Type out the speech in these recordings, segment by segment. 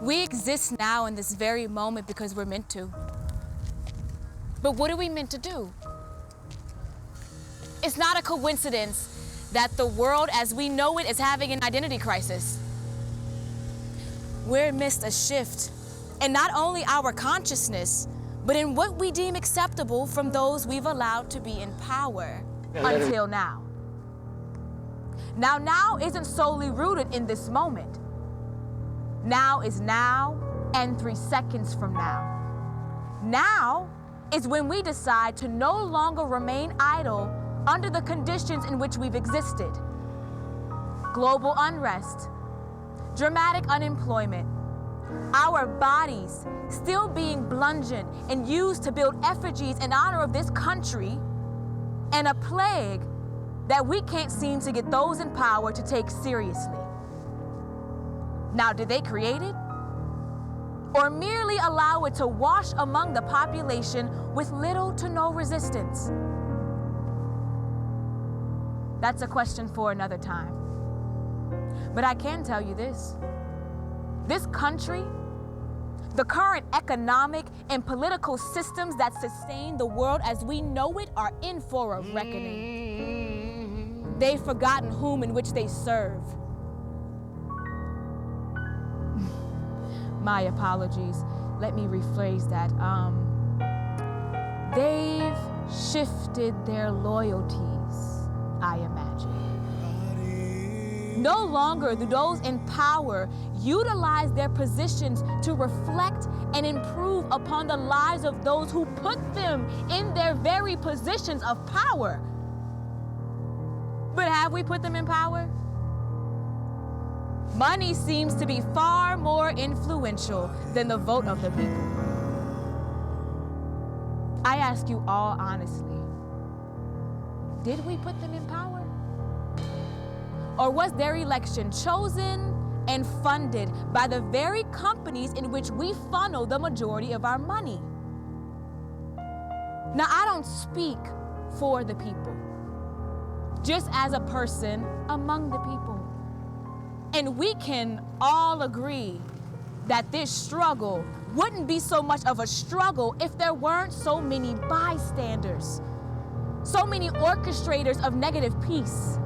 We exist now in this very moment because we're meant to. But what are we meant to do? It's not a coincidence that the world as we know it is having an identity crisis. We're amidst a shift in not only our consciousness, but in what we deem acceptable from those we've allowed to be in power until now. Now isn't solely rooted in this moment. Now is now and 3 seconds from now. Now is when we decide to no longer remain idle under the conditions in which we've existed. Global unrest, dramatic unemployment, our bodies still being bludgeoned and used to build effigies in honor of this country, and a plague that we can't seem to get those in power to take seriously. Now, did they create it? Or merely allow it to wash among the population with little to no resistance? That's a question for another time. But I can tell you this. This country, the current economic and political systems that sustain the world as we know it are in for a reckoning. They've forgotten whom and which they serve. My apologies. Let me rephrase that. They've shifted their loyalties, I imagine. No longer do those in power utilize their positions to reflect and improve upon the lives of those who put them in their very positions of power. But have we put them in power? Money seems to be far more influential than the vote of the people. I ask you all honestly, did we put them in power? Or was their election chosen and funded by the very companies in which we funnel the majority of our money? Now, I don't speak for the people, just as a person among the people. And we can all agree that this struggle wouldn't be so much of a struggle if there weren't so many bystanders, so many orchestrators of negative peace.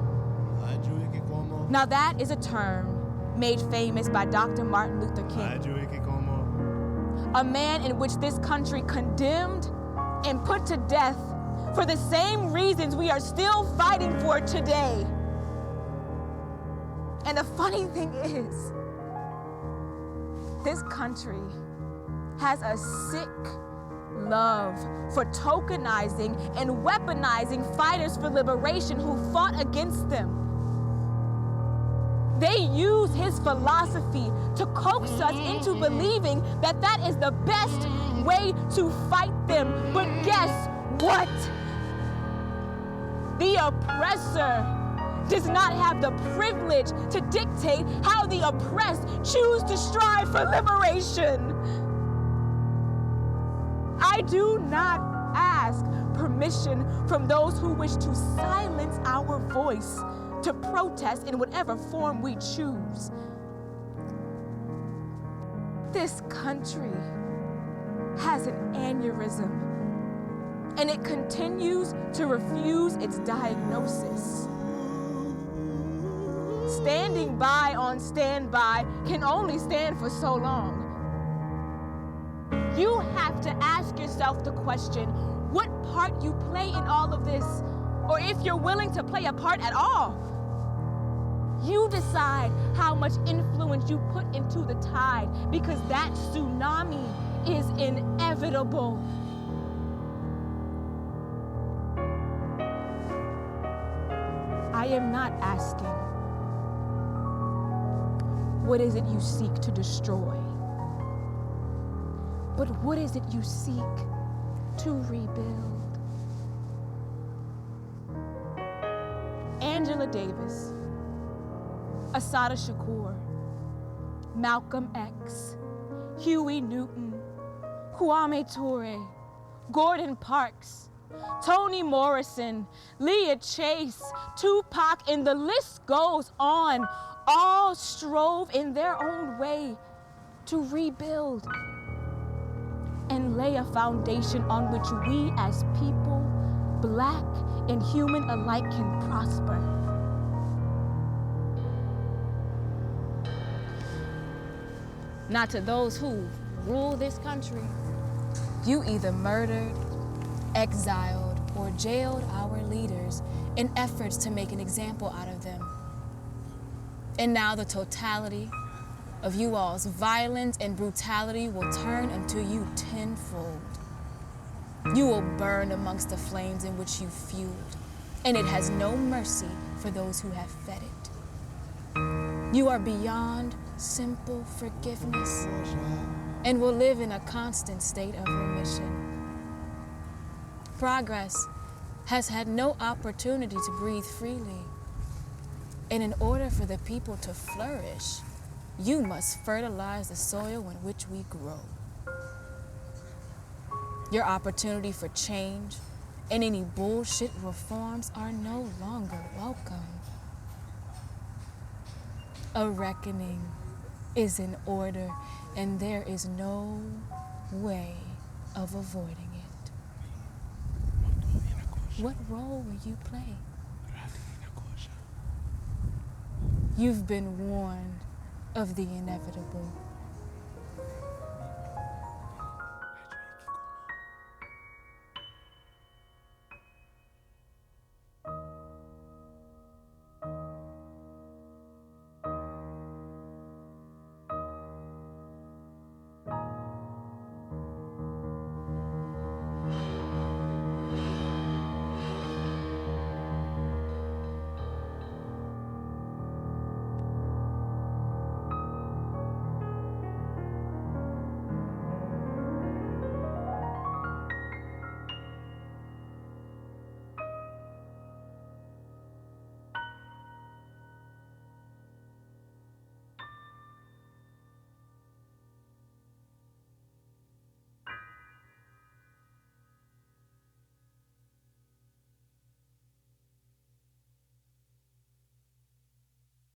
Now that is a term made famous by Dr. Martin Luther King, a man in which this country condemned and put to death for the same reasons we are still fighting for today. And the funny thing is, this country has a sick love for tokenizing and weaponizing fighters for liberation who fought against them. They use his philosophy to coax us into believing that that is the best way to fight them. But guess what? The oppressor does not have the privilege to dictate how the oppressed choose to strive for liberation. I do not ask permission from those who wish to silence our voice to protest in whatever form we choose. This country has an aneurysm, and it continues to refuse its diagnosis. Standing by on standby can only stand for so long. You have to ask yourself the question, what part you play in all of this, or if you're willing to play a part at all. You decide how much influence you put into the tide, because that tsunami is inevitable. I am not asking, what is it you seek to destroy? But what is it you seek to rebuild? Angela Davis, Assata Shakur, Malcolm X, Huey Newton, Kwame Ture, Gordon Parks, Toni Morrison, Leah Chase, Tupac, and the list goes on, all strove in their own way to rebuild and lay a foundation on which we as people, Black and human alike, can prosper. Not to those who rule this country. You either murdered, exiled, or jailed our leaders in efforts to make an example out of them. And now the totality of you all's violence and brutality will turn unto you tenfold. You will burn amongst the flames in which you fueled, and it has no mercy for those who have fed it. You are beyond simple forgiveness and will live in a constant state of remission. Progress has had no opportunity to breathe freely. And in order for the people to flourish, you must fertilize the soil in which we grow. Your opportunity for change and any bullshit reforms are no longer welcome. A reckoning is in order, and there is no way of avoiding it. What role will you play? You've been warned of the inevitable.